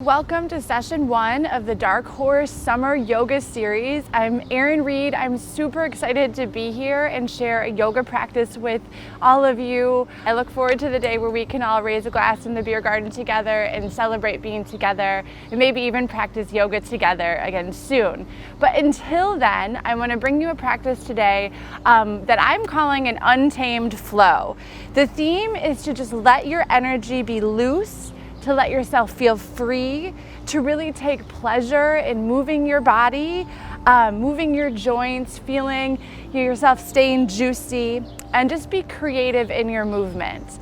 Welcome to session 1 of the Dark Horse Summer Yoga Series. I'm Erin Reed. I'm super excited to be here and share a yoga practice with all of you. I look forward to the day where we can all raise a glass in the beer garden together and celebrate being together and maybe even practice yoga together again soon. But until then, I want to bring you a practice today that I'm calling an untamed flow. The theme is to just let your energy be loose, to let yourself feel free, to really take pleasure in moving your body, moving your joints, feeling yourself staying juicy, and just be creative in your movement.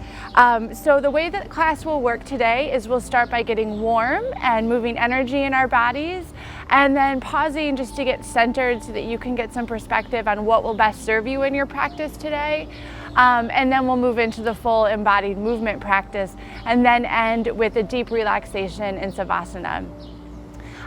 So the way that class will work today is we'll start by getting warm and moving energy in our bodies, and then pausing just to get centered so that you can get some perspective on what will best serve you in your practice today. And then we'll move into the full embodied movement practice and then end with a deep relaxation in Savasana.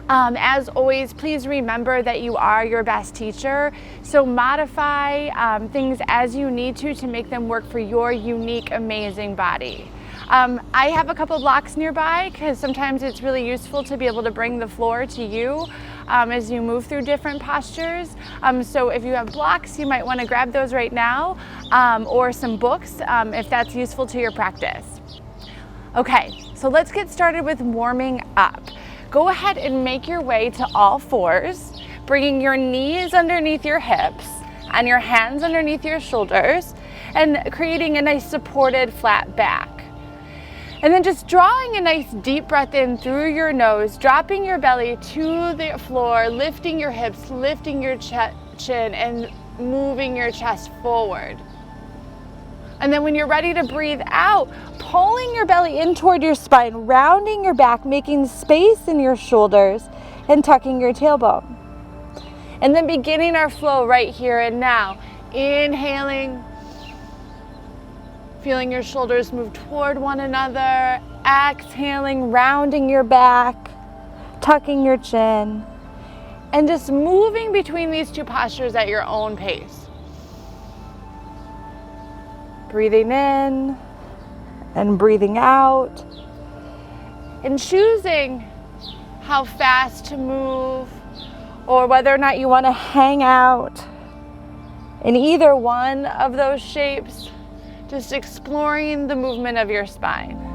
As always, please remember that you are your best teacher, so modify things as you need to make them work for your unique, amazing body. I have a couple blocks nearby because sometimes it's really useful to be able to bring the floor to you as you move through different postures. So if you have blocks, you might want to grab those right now, or some books if that's useful to your practice. Okay, so let's get started with warming up. Go ahead and make your way to all fours, bringing your knees underneath your hips and your hands underneath your shoulders, and creating a nice supported flat back. And then just drawing a nice deep breath in through your nose, dropping your belly to the floor, lifting your hips, lifting your chin, and moving your chest forward. And then when you're ready to breathe out, pulling your belly in toward your spine, rounding your back, making space in your shoulders, and tucking your tailbone. And then beginning our flow right here and now. Inhaling, feeling your shoulders move toward one another. Exhaling, rounding your back, tucking your chin, and just moving between these two postures at your own pace. Breathing in and breathing out, and choosing how fast to move or whether or not you want to hang out in either one of those shapes, just exploring the movement of your spine.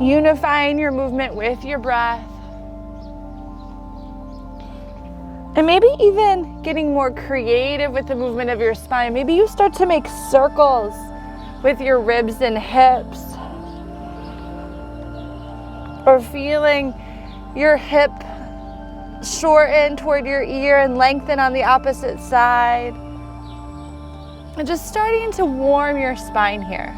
Unifying your movement with your breath. And maybe even getting more creative with the movement of your spine. Maybe you start to make circles with your ribs and hips. Or feeling your hip shorten toward your ear and lengthen on the opposite side. And just starting to warm your spine here.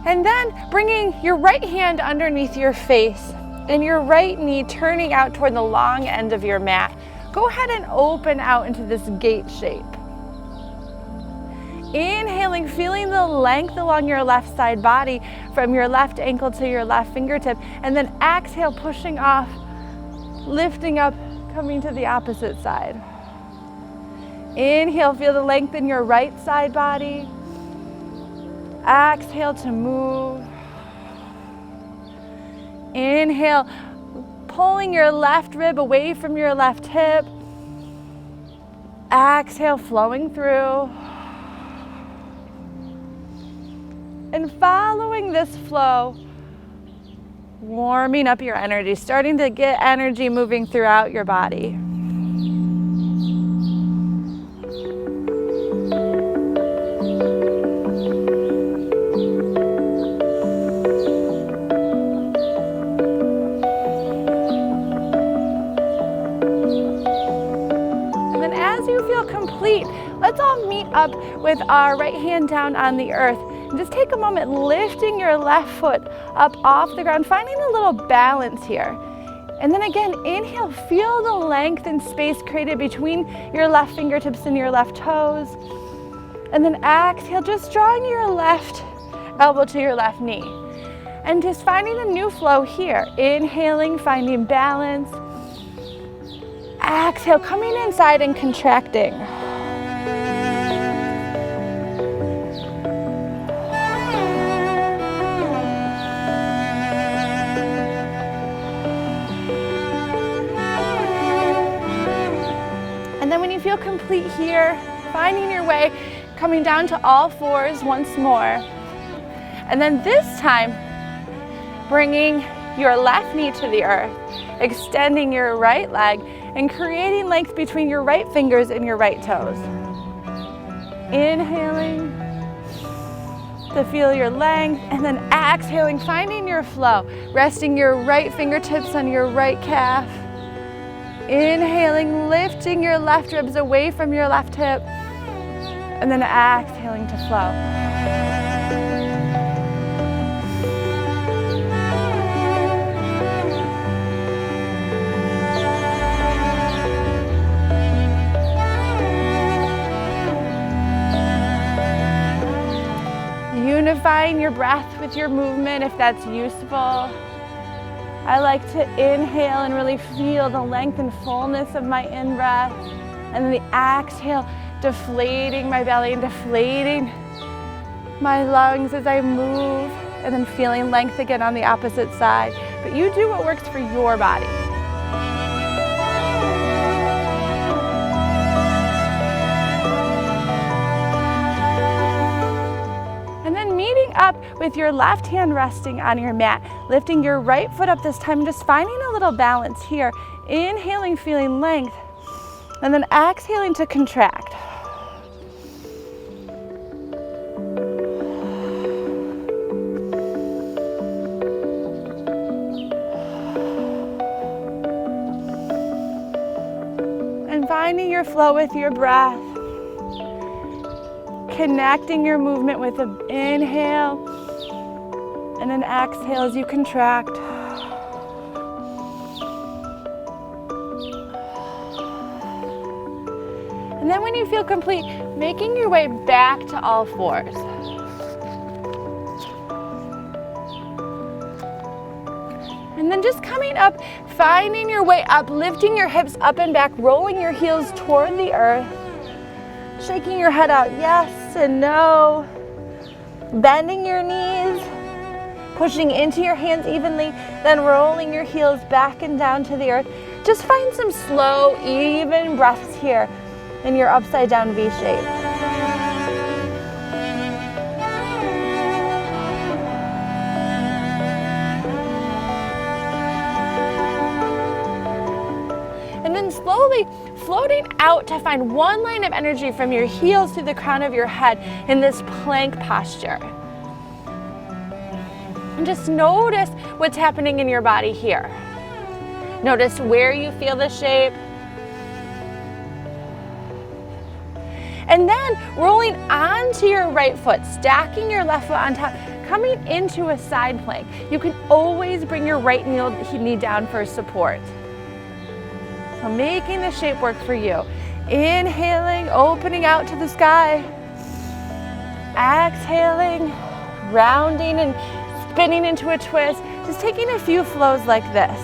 And then bringing your right hand underneath your face and your right knee turning out toward the long end of your mat. Go ahead and open out into this gate shape. Inhaling, feeling the length along your left side body from your left ankle to your left fingertip. And then exhale, pushing off, lifting up, coming to the opposite side. Inhale, feel the length in your right side body. Exhale to move. Inhale, pulling your left rib away from your left hip. Exhale, flowing through. And following this flow, warming up your energy, starting to get energy moving throughout your body. Complete. Let's all meet up with our right hand down on the earth and just take a moment lifting your left foot up off the ground, finding a little balance here. And then again, inhale, feel the length and space created between your left fingertips and your left toes. And then exhale, just drawing your left elbow to your left knee. And just finding a new flow here. Inhaling, finding balance. Exhale, coming inside and contracting. And then when you feel complete here, finding your way, coming down to all fours once more. And then this time, bringing your left knee to the earth, extending your right leg, and creating length between your right fingers and your right toes. Inhaling to feel your length, and then exhaling, finding your flow, resting your right fingertips on your right calf. Inhaling, lifting your left ribs away from your left hip, and then exhaling to flow. Unifying your breath with your movement if that's useful. I like to inhale and really feel the length and fullness of my in-breath. And then the exhale, deflating my belly and deflating my lungs as I move. And then feeling length again on the opposite side. But you do what works for your body. Up with your left hand resting on your mat, lifting your right foot up this time, just finding a little balance here. Inhaling, feeling length, and then exhaling to contract. And finding your flow with your breath. Connecting your movement with an inhale and an exhale as you contract. And then when you feel complete, making your way back to all fours. And then just coming up, finding your way up, lifting your hips up and back, rolling your heels toward the earth. Shaking your head out, yes and no. Bending your knees, pushing into your hands evenly, then rolling your heels back and down to the earth. Just find some slow, even breaths here in your upside down V shape. And then slowly floating out to find one line of energy from your heels to the crown of your head in this plank posture. And just notice what's happening in your body here. Notice where you feel the shape. And then rolling onto your right foot, stacking your left foot on top, coming into a side plank. You can always bring your right knee down for support. So making the shape work for you. Inhaling, opening out to the sky. Exhaling, rounding and spinning into a twist. Just taking a few flows like this.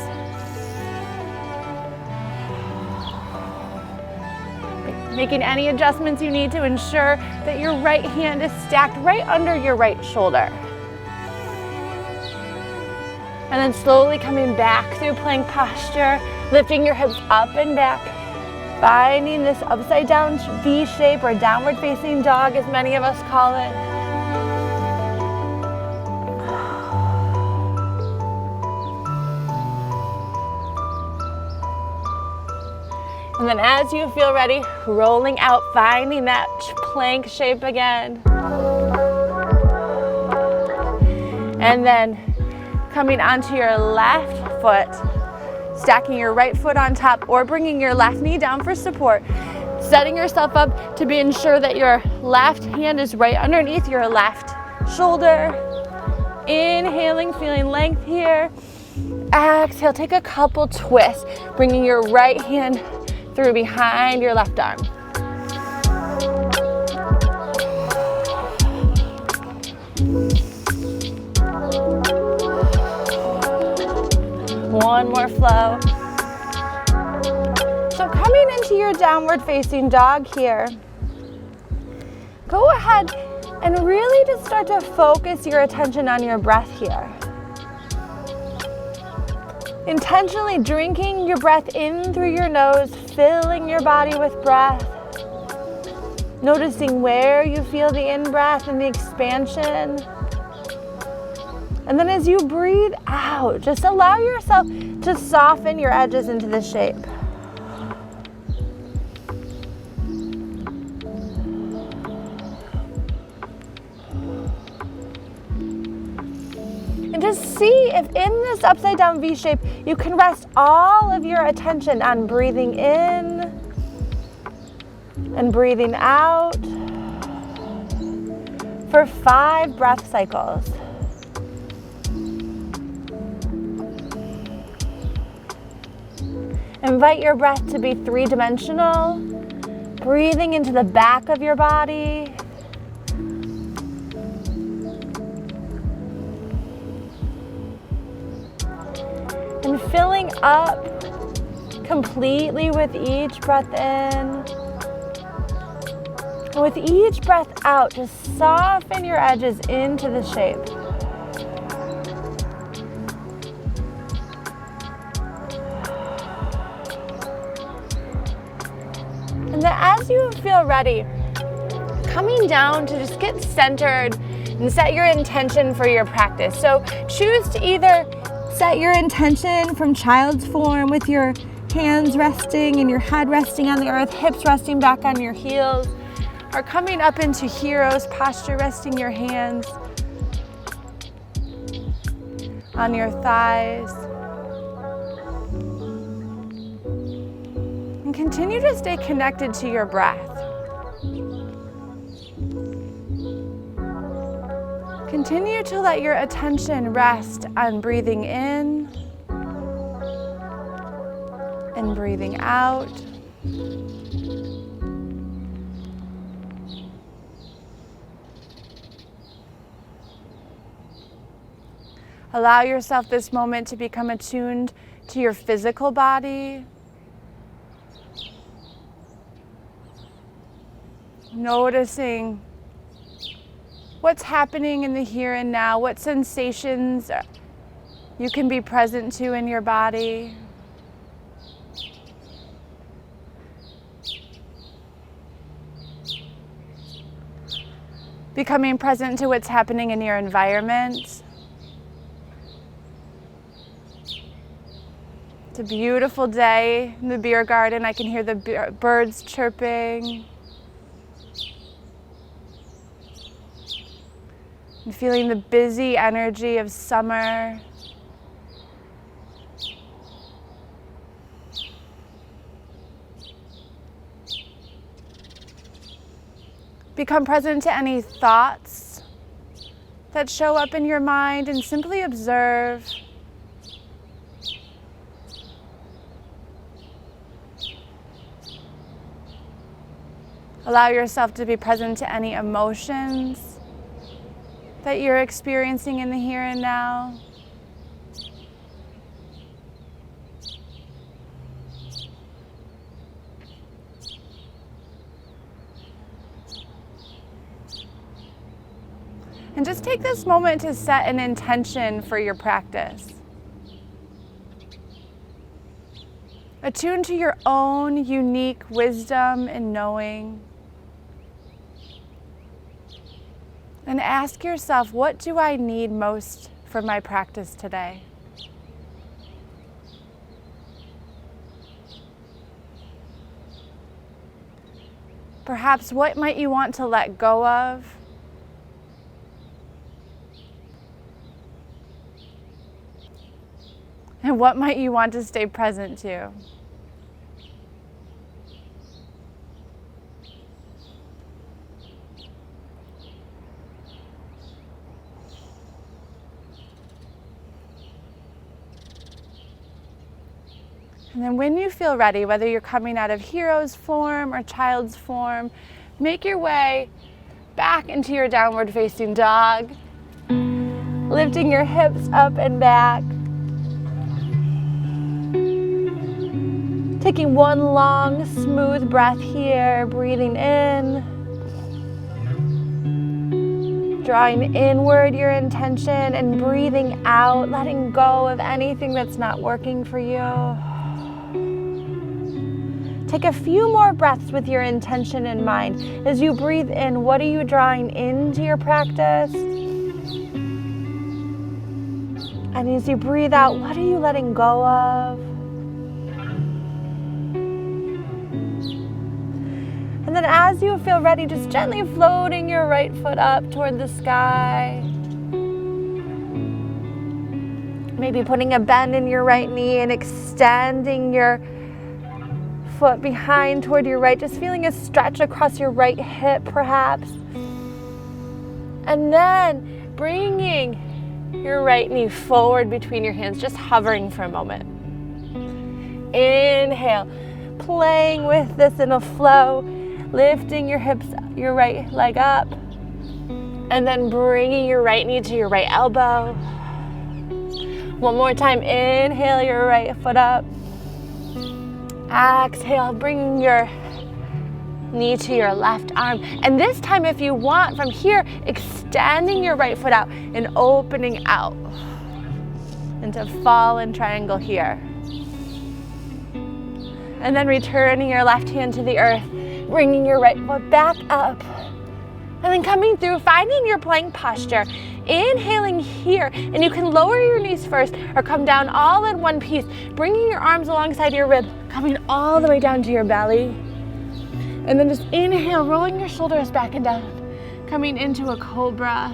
Making any adjustments you need to ensure that your right hand is stacked right under your right shoulder. And then slowly coming back through plank posture, lifting your hips up and back, finding this upside down V shape or downward facing dog, as many of us call it. And then as you feel ready, rolling out, finding that plank shape again. And then coming onto your left foot, stacking your right foot on top or bringing your left knee down for support. Setting yourself up to be ensure that your left hand is right underneath your left shoulder. Inhaling, feeling length here. Exhale, take a couple twists, bringing your right hand through behind your left arm. your flow. So coming into your downward facing dog here, go ahead and really just start to focus your attention on your breath here. Intentionally drinking your breath in through your nose, filling your body with breath. Noticing where you feel the in-breath and the expansion. And then as you breathe out, just allow yourself to soften your edges into the shape. And just see if in this upside down V shape, you can rest all of your attention on breathing in and breathing out for 5 breath cycles. Invite your breath to be 3-dimensional, breathing into the back of your body. And filling up completely with each breath in. And with each breath out, just soften your edges into the shape. And then as you feel ready, coming down to just get centered and set your intention for your practice. So choose to either set your intention from child's form with your hands resting and your head resting on the earth, hips resting back on your heels, or coming up into hero's posture, resting your hands on your thighs. And continue to stay connected to your breath. Continue to let your attention rest on breathing in and breathing out. Allow yourself this moment to become attuned to your physical body. Noticing what's happening in the here and now, what sensations you can be present to in your body. Becoming present to what's happening in your environment. It's a beautiful day in the beer garden. I can hear the birds chirping. And feeling the busy energy of summer. Become present to any thoughts that show up in your mind and simply observe. Allow yourself to be present to any emotions that you're experiencing in the here and now. And just take this moment to set an intention for your practice. Attune to your own unique wisdom and knowing. And ask yourself, what do I need most for my practice today? Perhaps what might you want to let go of? And what might you want to stay present to? And then when you feel ready, whether you're coming out of hero's form or child's form, make your way back into your downward facing dog, lifting your hips up and back. Taking one long, smooth breath here, breathing in. Drawing inward your intention and breathing out, letting go of anything that's not working for you. Take a few more breaths with your intention in mind. As you breathe in, what are you drawing into your practice? And as you breathe out, what are you letting go of? And then as you feel ready, just gently floating your right foot up toward the sky. Maybe putting a bend in your right knee and extending your foot behind toward your right, just feeling a stretch across your right hip perhaps. And then bringing your right knee forward between your hands, just hovering for a moment. Inhale, playing with this in a flow, lifting your hips, your right leg up, and then bringing your right knee to your right elbow. One more time, inhale your right foot up. Exhale, bringing your knee to your left arm. And this time, if you want, from here, extending your right foot out and opening out into fallen triangle here. And then returning your left hand to the earth, bringing your right foot back up. And then coming through, finding your plank posture. Inhaling here, and you can lower your knees first or come down all in one piece, bringing your arms alongside your rib, coming all the way down to your belly. And then just inhale, rolling your shoulders back and down, coming into a cobra.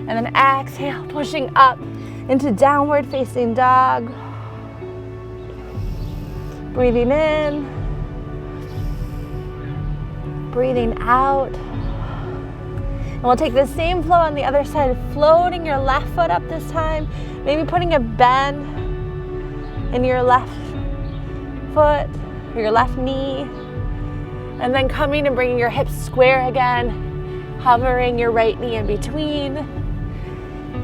And then exhale, pushing up into downward facing dog. Breathing in, breathing out. And we'll take the same flow on the other side, floating your left foot up this time, maybe putting a bend in your left foot or your left knee, and then coming and bringing your hips square again, hovering your right knee in between.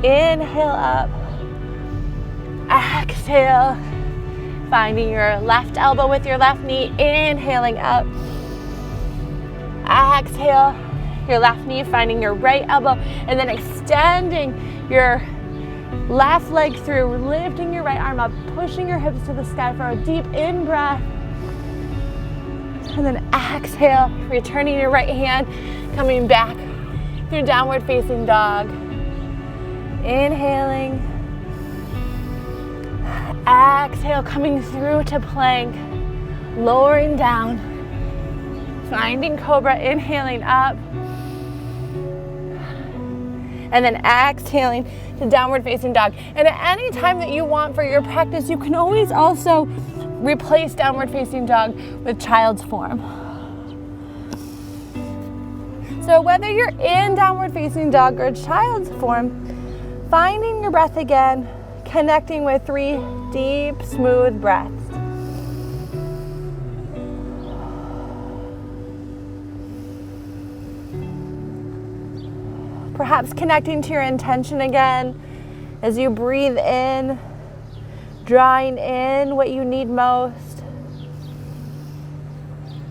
Inhale up, exhale, finding your left elbow with your left knee, inhaling up, exhale, your left knee finding your right elbow, and then extending your left leg through, lifting your right arm up, pushing your hips to the sky for a deep in breath. And then exhale, returning your right hand, coming back through downward facing dog. Inhaling. Exhale, coming through to plank, lowering down, finding cobra, inhaling up. And then exhaling to downward facing dog. And at any time that you want for your practice, you can always also replace downward facing dog with child's form. So whether you're in downward facing dog or child's form, finding your breath again, connecting with 3 deep, smooth breaths. Perhaps connecting to your intention again as you breathe in, drawing in what you need most.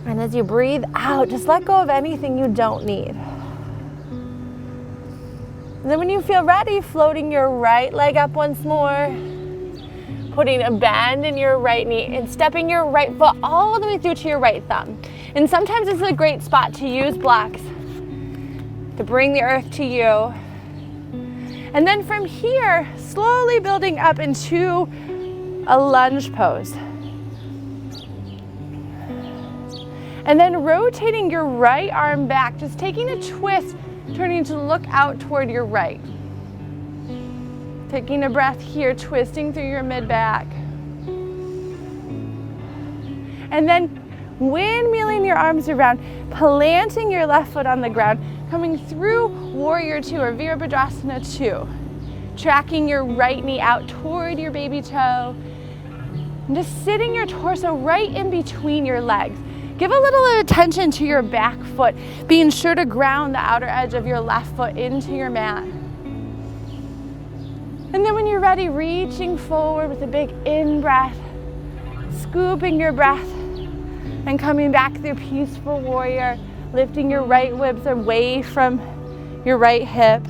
And as you breathe out, just let go of anything you don't need. And then when you feel ready, floating your right leg up once more, putting a bend in your right knee and stepping your right foot all the way through to your right thumb. And sometimes it's a great spot to use blocks to bring the earth to you. And then from here, slowly building up into a lunge pose. And then rotating your right arm back, just taking a twist, turning to look out toward your right. Taking a breath here, twisting through your mid-back. And then windmilling your arms around, planting your left foot on the ground, coming through Warrior 2 or Virabhadrasana 2. Tracking your right knee out toward your baby toe. And just sitting your torso right in between your legs. Give a little attention to your back foot, being sure to ground the outer edge of your left foot into your mat. And then when you're ready, reaching forward with a big in-breath, scooping your breath, and coming back through peaceful warrior, lifting your right ribs away from your right hip.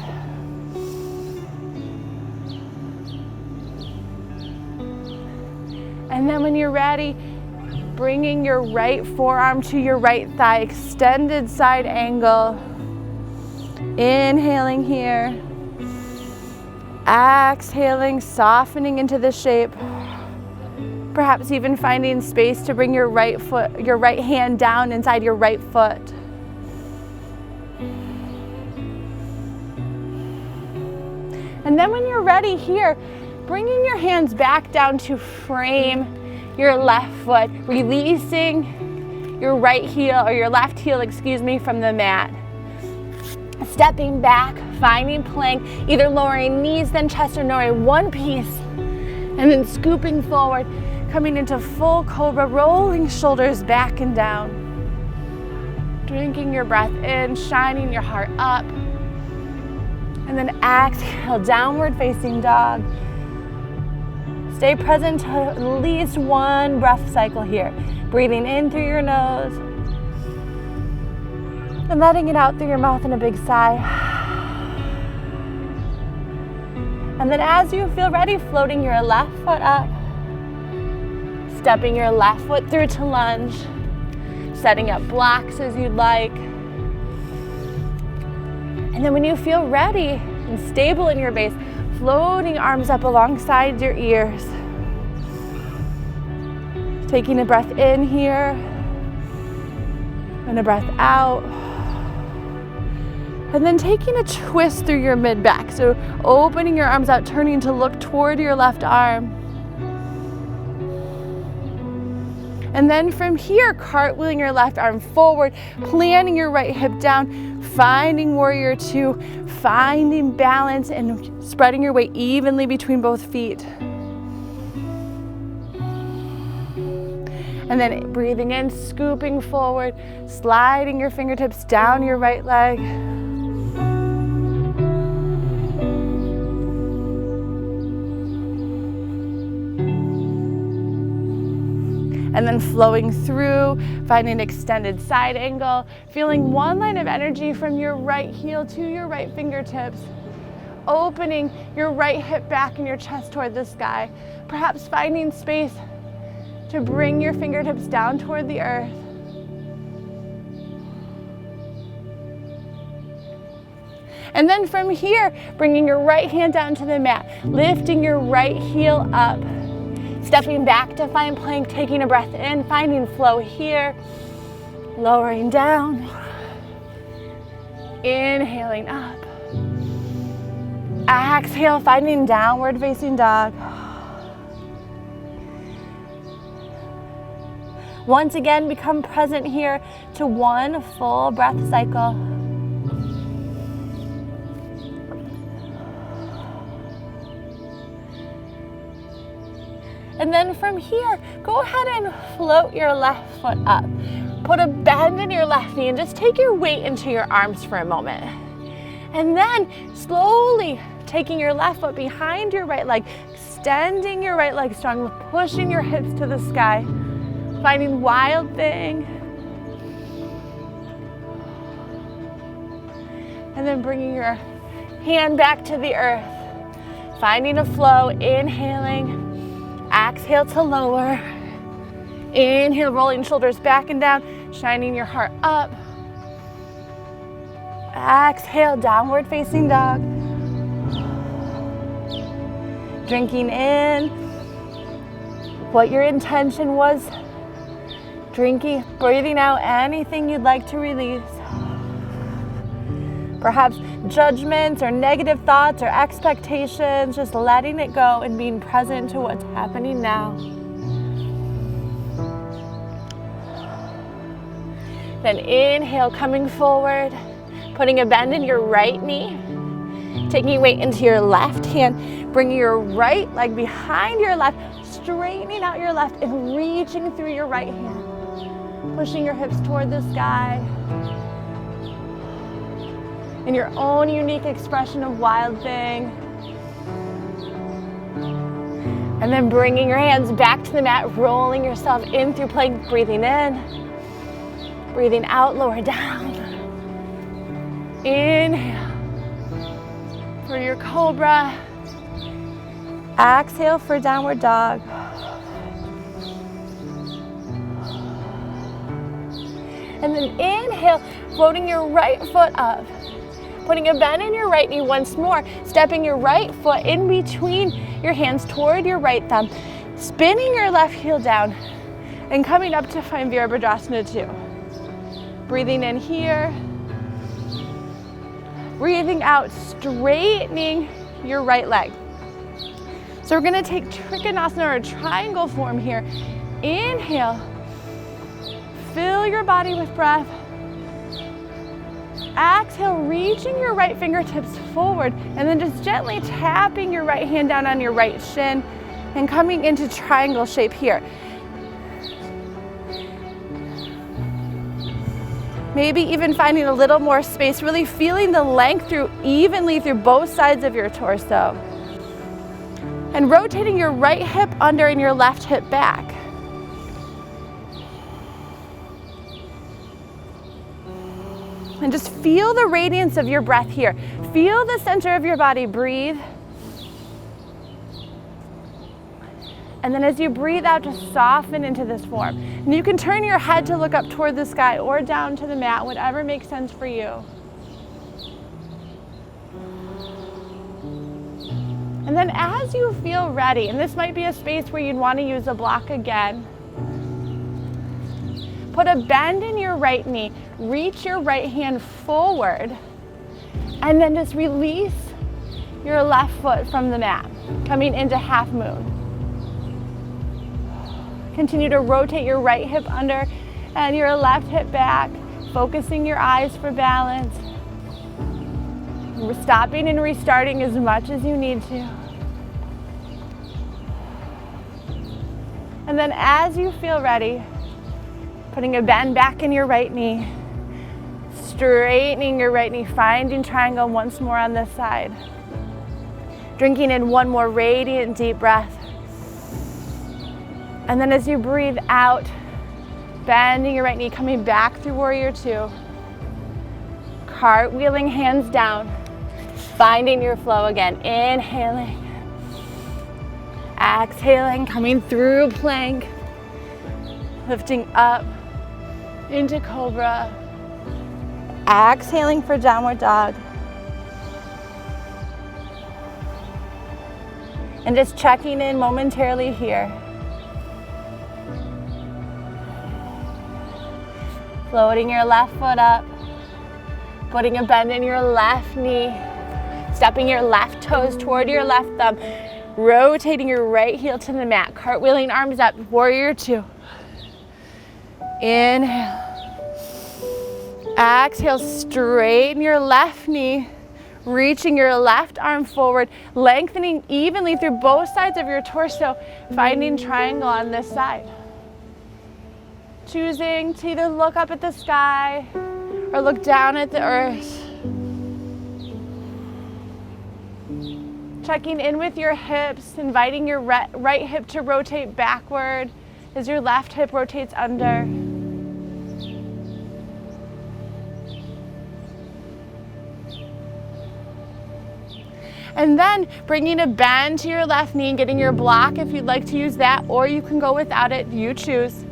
And then when you're ready, bringing your right forearm to your right thigh, extended side angle. Inhaling here. Exhaling, softening into the shape. Perhaps even finding space to bring your right hand down inside your right foot. And then when you're ready here, bringing your hands back down to frame your left foot, releasing your right heel, or your left heel, excuse me, from the mat. Stepping back, finding plank, either lowering knees, then chest, or lowering one piece, and then scooping forward, coming into full cobra, rolling shoulders back and down. Drinking your breath in, shining your heart up. And then exhale, downward facing dog. Stay present to at least one breath cycle here. Breathing in through your nose and letting it out through your mouth in a big sigh. And then as you feel ready, floating your left foot up, stepping your left foot through to lunge, setting up blocks as you'd like. And then when you feel ready and stable in your base, floating arms up alongside your ears. Taking a breath in here and a breath out. And then taking a twist through your mid-back. So opening your arms out, turning to look toward your left arm. And then from here, cartwheeling your left arm forward, planting your right hip down, finding warrior two, finding balance, and spreading your weight evenly between both feet. And then breathing in, scooping forward, sliding your fingertips down your right leg. And then flowing through, finding extended side angle, feeling one line of energy from your right heel to your right fingertips, opening your right hip back and your chest toward the sky, perhaps finding space to bring your fingertips down toward the earth. And then from here, bringing your right hand down to the mat, lifting your right heel up, stepping back to find plank, taking a breath in, finding flow here, lowering down, inhaling up, exhale, finding downward facing dog. Once again, become present here to one full breath cycle. And then from here, go ahead and float your left foot up. Put a bend in your left knee and just take your weight into your arms for a moment. And then slowly taking your left foot behind your right leg, extending your right leg strong, pushing your hips to the sky, finding wild thing. And then bringing your hand back to the earth, finding a flow, inhaling. Exhale to lower. Inhale, rolling shoulders back and down, shining your heart up. Exhale, downward facing dog. Drinking in what your intention was. Drinking, breathing out anything you'd like to release. Perhaps judgments or negative thoughts or expectations, just letting it go and being present to what's happening now. Then inhale, coming forward, putting a bend in your right knee, taking weight into your left hand, bringing your right leg behind your left, straightening out your left and reaching through your right hand, pushing your hips toward the sky. In your own unique expression of wild thing. And then bringing your hands back to the mat, rolling yourself in through plank, breathing in, breathing out, lower down. Inhale for your cobra. Exhale for downward dog. And then inhale, floating your right foot up. Putting a bend in your right knee once more, stepping your right foot in between your hands toward your right thumb, spinning your left heel down, and coming up to find Virabhadrasana 2. Breathing in here, breathing out, straightening your right leg. So we're gonna take Trikonasana or triangle form here. Inhale, fill your body with breath. Exhale, reaching your right fingertips forward and then just gently tapping your right hand down on your right shin and coming into triangle shape here. Maybe even finding a little more space, really feeling the length evenly through both sides of your torso. And rotating your right hip under and your left hip back. And just feel the radiance of your breath here. Feel the center of your body, breathe. And then as you breathe out, just soften into this form. And you can turn your head to look up toward the sky or down to the mat, whatever makes sense for you. And then as you feel ready, and this might be a space where you'd want to use a block again, put a bend in your right knee, reach your right hand forward, and then just release your left foot from the mat, coming into half moon. Continue to rotate your right hip under and your left hip back, focusing your eyes for balance. We're stopping and restarting as much as you need to. And then as you feel ready, putting a bend back in your right knee, straightening your right knee, finding triangle once more on this side. Drinking in one more radiant deep breath. And then as you breathe out, bending your right knee, coming back through warrior 2. Cartwheeling hands down, finding your flow again. Inhaling, exhaling, coming through plank, lifting up into cobra, exhaling for downward dog. And just checking in momentarily here. Floating your left foot up, putting a bend in your left knee, stepping your left toes toward your left thumb, rotating your right heel to the mat, cartwheeling arms up, warrior 2. Inhale. Exhale, straighten your left knee, reaching your left arm forward, lengthening evenly through both sides of your torso, finding triangle on this side. Choosing to either look up at the sky or look down at the earth. Checking in with your hips, inviting your right hip to rotate backward as your left hip rotates under. And then bringing a bend to your left knee, getting your block if you'd like to use that, or you can go without it, you choose.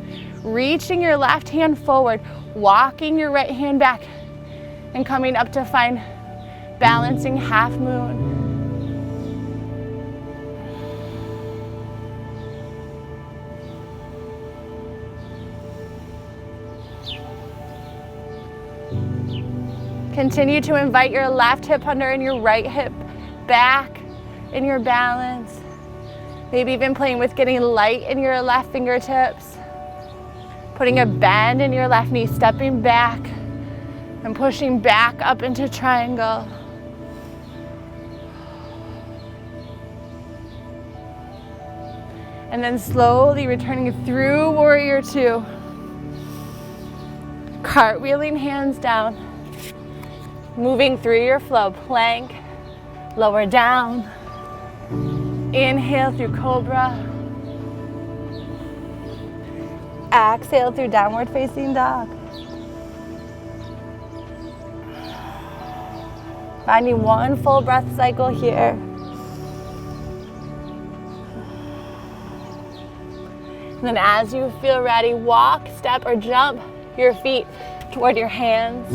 Reaching your left hand forward, walking your right hand back, and coming up to find balancing half moon. Continue to invite your left hip under and your right hip back in your balance. Maybe even playing with getting light in your left fingertips. Putting a bend in your left knee, stepping back and pushing back up into triangle. And then slowly returning through warrior 2. Cartwheeling hands down. Moving through your flow, plank, lower down, Inhale through cobra. Exhale through downward facing dog. Finding one full breath cycle here. And then as you feel ready, walk, step, or jump your feet toward your hands.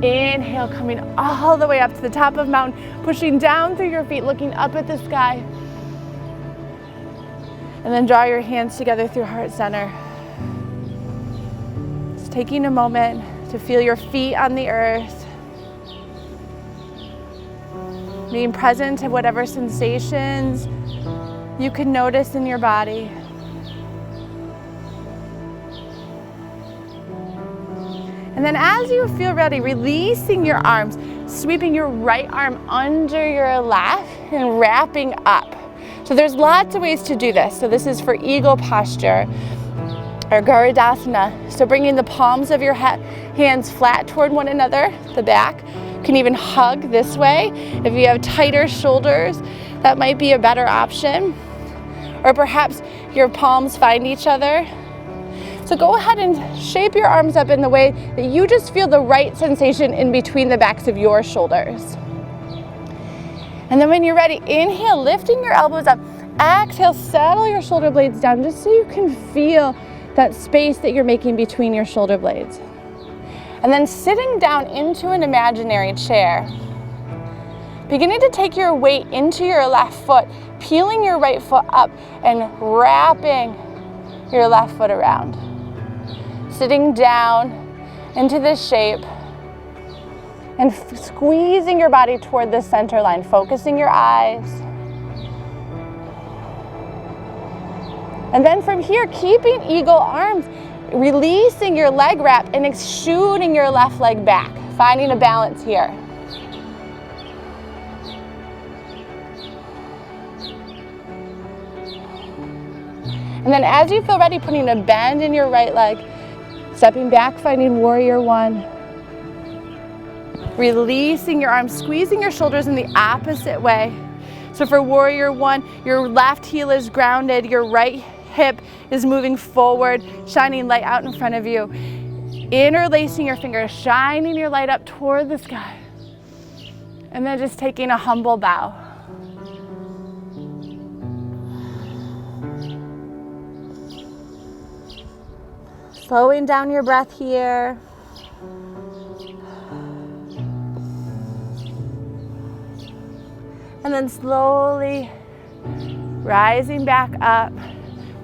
Inhale, coming all the way up to the top of the mountain, pushing down through your feet, looking up at the sky. And then draw your hands together through heart center. Just taking a moment to feel your feet on the earth. Being present to whatever sensations you can notice in your body. And then as you feel ready, releasing your arms, sweeping your right arm under your left and wrapping up. So there's lots of ways to do this. So this is for eagle posture or Garudasana. So bringing the palms of your hands flat toward one another, the back. You can even hug this way. If you have tighter shoulders, that might be a better option. Or perhaps your palms find each other. So go ahead and shape your arms up in the way that you just feel the right sensation in between the backs of your shoulders. And then when you're ready, inhale, lifting your elbows up. Exhale, settle your shoulder blades down just so you can feel that space that you're making between your shoulder blades. And then sitting down into an imaginary chair. Beginning to take your weight into your left foot, peeling your right foot up and wrapping your left foot around. Sitting down into this shape and squeezing your body toward the center line, focusing your eyes. And then from here, keeping eagle arms, releasing your leg wrap and shooting your left leg back, finding a balance here. And then as you feel ready, putting a bend in your right leg, stepping back, finding warrior one. Releasing your arms, squeezing your shoulders in the opposite way. So for warrior one, your left heel is grounded, your right hip is moving forward, shining light out in front of you. Interlacing your fingers, shining your light up toward the sky. And then just taking a humble bow. Slowing down your breath here. And then slowly rising back up,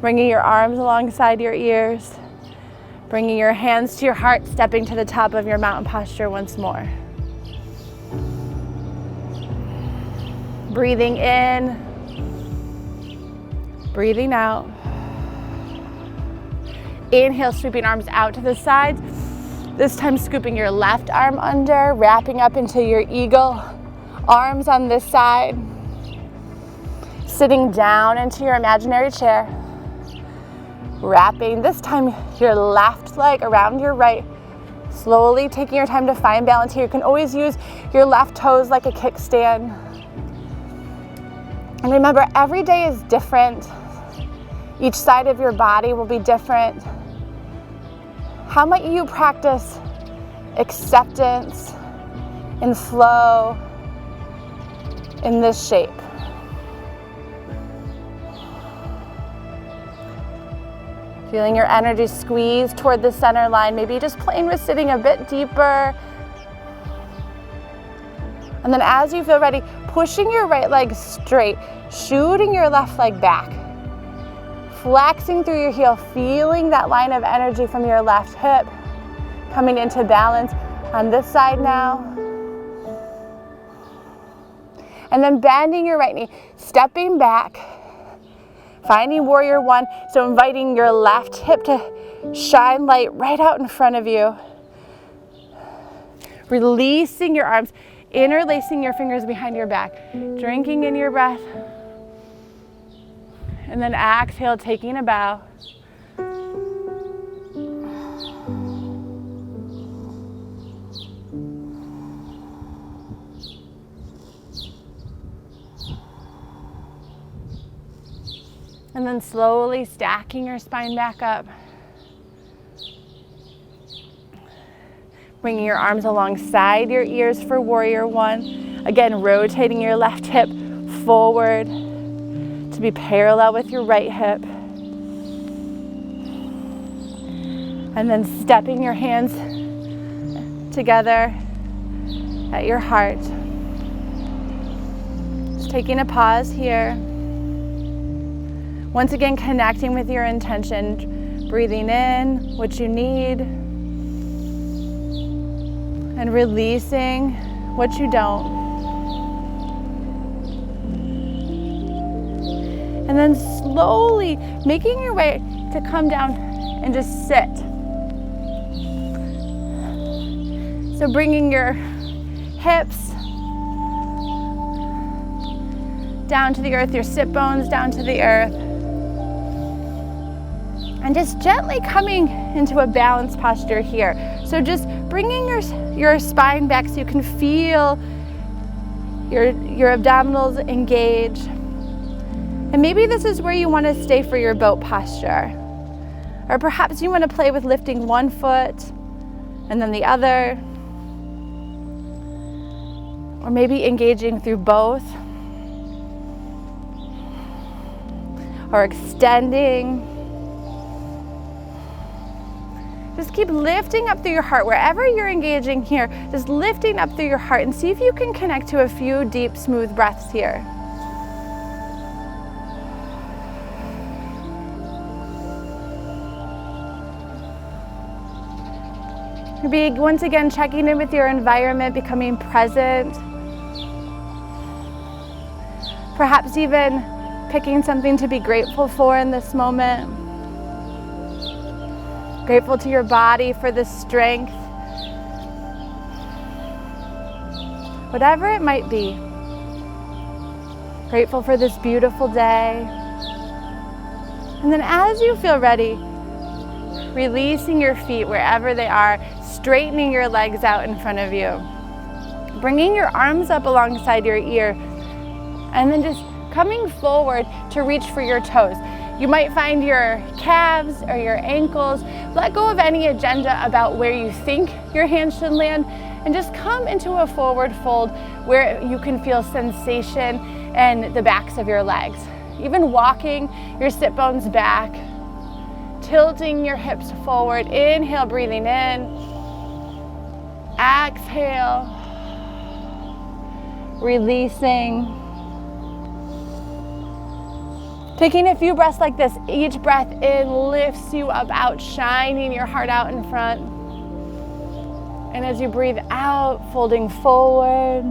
bringing your arms alongside your ears, bringing your hands to your heart, stepping to the top of your mountain posture once more. Breathing in, breathing out. Inhale, sweeping arms out to the sides. This time scooping your left arm under, wrapping up into your eagle. Arms on this side. Sitting down into your imaginary chair. Wrapping this time your left leg around your right. Slowly taking your time to find balance here. You can always use your left toes like a kickstand. And remember, every day is different. Each side of your body will be different. How might you practice acceptance and flow in this shape? Feeling your energy squeeze toward the center line, maybe just playing with sitting a bit deeper. And then as you feel ready, pushing your right leg straight, shooting your left leg back. Flexing through your heel, feeling that line of energy from your left hip. Coming into balance on this side now. And then bending your right knee, stepping back, finding warrior one. So inviting your left hip to shine light right out in front of you. Releasing your arms, interlacing your fingers behind your back, drinking in your breath. And then exhale, taking a bow. then slowly stacking your spine back up. Bringing your arms alongside your ears for warrior one. Again, rotating your left hip forward to be parallel with your right hip. And then stepping your hands together at your heart. Just taking a pause here. Once again, connecting with your intention, breathing in what you need, and releasing what you don't. And then slowly making your way to come down and just sit. So bringing your hips down to the earth, your sit bones down to the earth. And just gently coming into a balanced posture here. So just bringing your spine back so you can feel your abdominals engage. And maybe this is where you want to stay for your boat posture. Or perhaps you want to play with lifting one foot and then the other. Or maybe engaging through both. Or extending. Just keep lifting up through your heart. Wherever you're engaging here, just lifting up through your heart and see if you can connect to a few deep, smooth breaths here. Be once again checking in with your environment, becoming present. Perhaps even picking something to be grateful for in this moment. Grateful to your body for the strength. Whatever it might be. Grateful for this beautiful day. And then as you feel ready, releasing your feet wherever they are, straightening your legs out in front of you. Bringing your arms up alongside your ear, and then just coming forward to reach for your toes. You might find your calves or your ankles. Let go of any agenda about where you think your hands should land, and just come into a forward fold where you can feel sensation in the backs of your legs. Even walking your sit bones back, tilting your hips forward. Inhale, breathing in. Exhale, releasing. Taking a few breaths like this. Each breath in lifts you up, outshining your heart out in front. And as you breathe out, folding forward.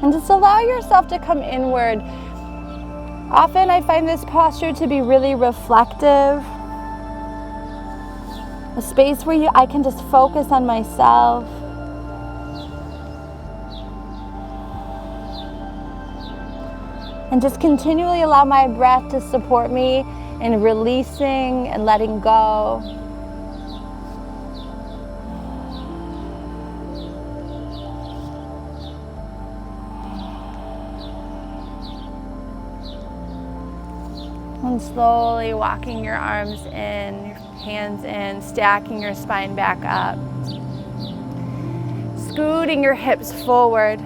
And just allow yourself to come inward. Often I find this posture to be really reflective. A space where I can just focus on myself. And just continually allow my breath to support me in releasing and letting go. And slowly walking your arms in, your hands in, stacking your spine back up. Scooting your hips forward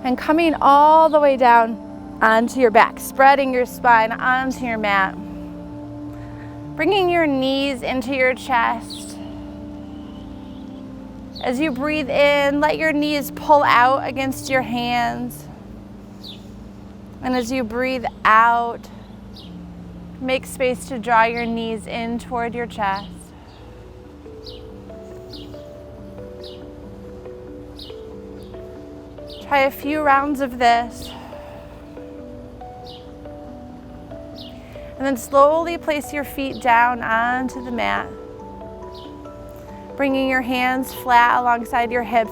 and coming all the way down onto your back, spreading your spine onto your mat. Bringing your knees into your chest. As you breathe in, let your knees pull out against your hands. And as you breathe out, make space to draw your knees in toward your chest. Try a few rounds of this. And then slowly place your feet down onto the mat. Bringing your hands flat alongside your hips.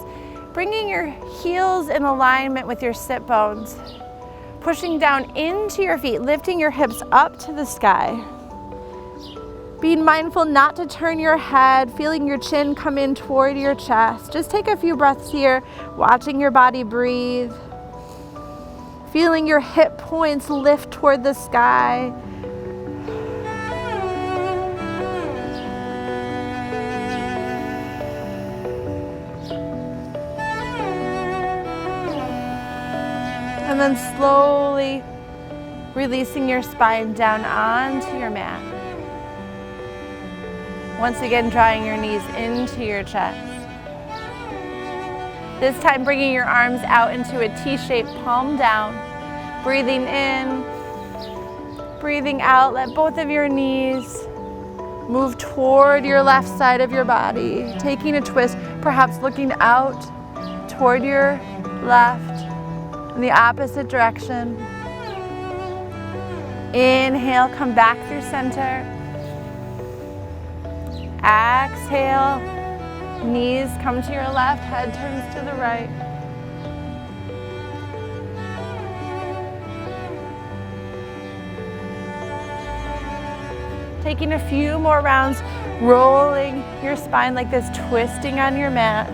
Bringing your heels in alignment with your sit bones. Pushing down into your feet, lifting your hips up to the sky. Being mindful not to turn your head, feeling your chin come in toward your chest. Just take a few breaths here, watching your body breathe. Feeling your hip points lift toward the sky. And then slowly releasing your spine down onto your mat. Once again, drawing your knees into your chest. This time, bringing your arms out into a T-shaped palm down. Breathing in, breathing out. Let both of your knees move toward your left side of your body. Taking a twist, perhaps looking out toward your left. In the opposite direction. Inhale, come back through center. Exhale, knees come to your left, head turns to the right. Taking a few more rounds, rolling your spine like this, twisting on your mat.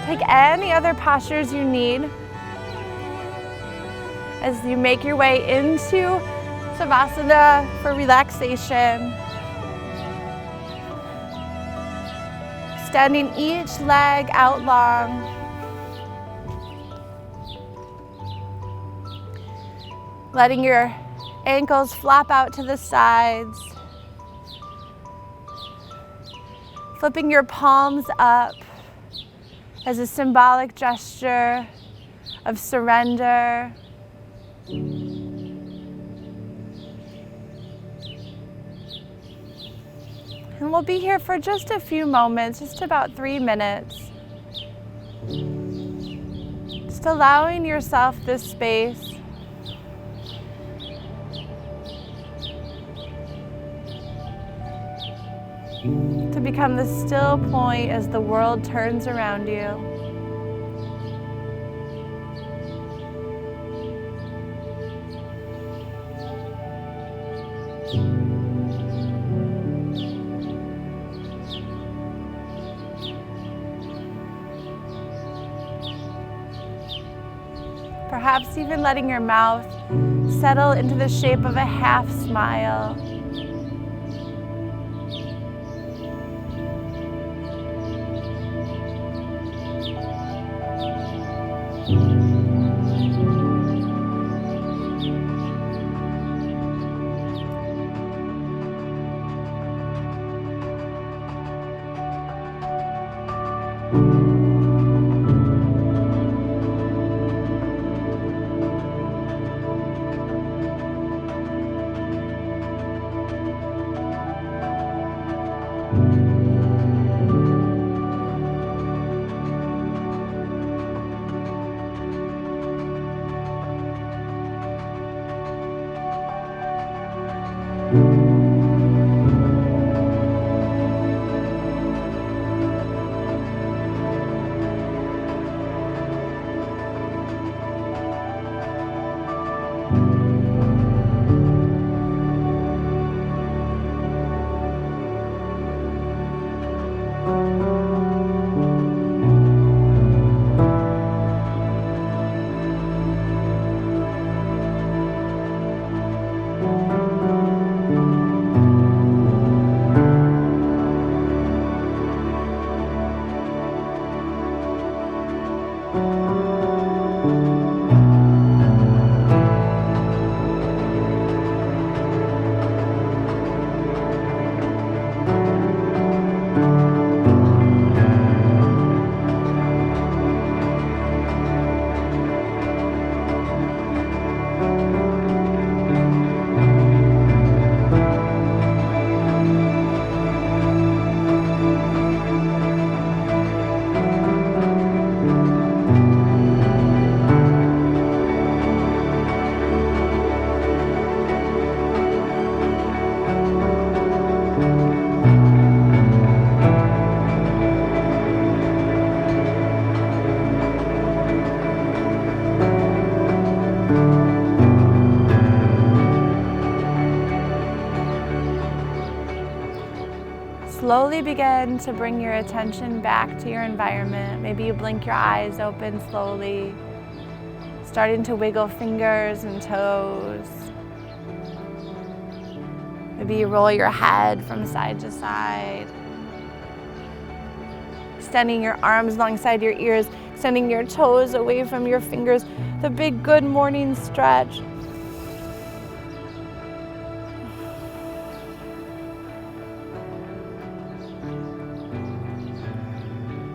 Take any other postures you need as you make your way into Savasana for relaxation. Extending each leg out long. Letting your ankles flop out to the sides. Flipping your palms up as a symbolic gesture of surrender. And we'll be here for just a few moments, just about 3 minutes. Just allowing yourself this space. To become the still point as the world turns around you. Perhaps even letting your mouth settle into the shape of a half smile. slowly begin to bring your attention back to your environment. Maybe you blink your eyes open slowly, starting to wiggle fingers and toes. Maybe you roll your head from side to side, extending your arms alongside your ears, extending your toes away from your fingers. The big good morning stretch.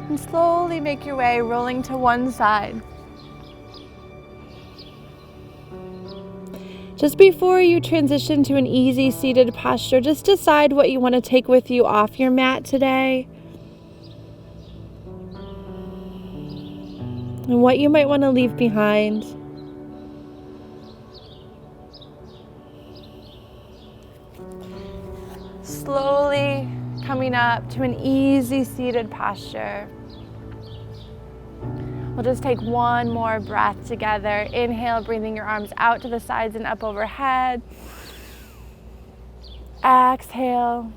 And slowly make your way, rolling to one side. Just before you transition to an easy seated posture, just decide what you want to take with you off your mat today. And what you might want to leave behind. Slowly coming up to an easy seated posture. We'll just take one more breath together. Inhale, breathing your arms out to the sides and up overhead. Exhale,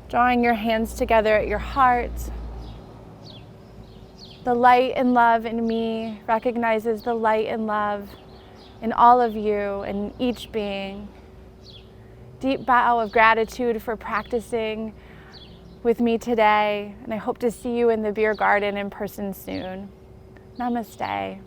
drawing your hands together at your heart. The light and love in me recognizes the light and love in all of you and each being. Deep bow of gratitude for practicing with me today, and I hope to see you in the beer garden in person soon. Namaste.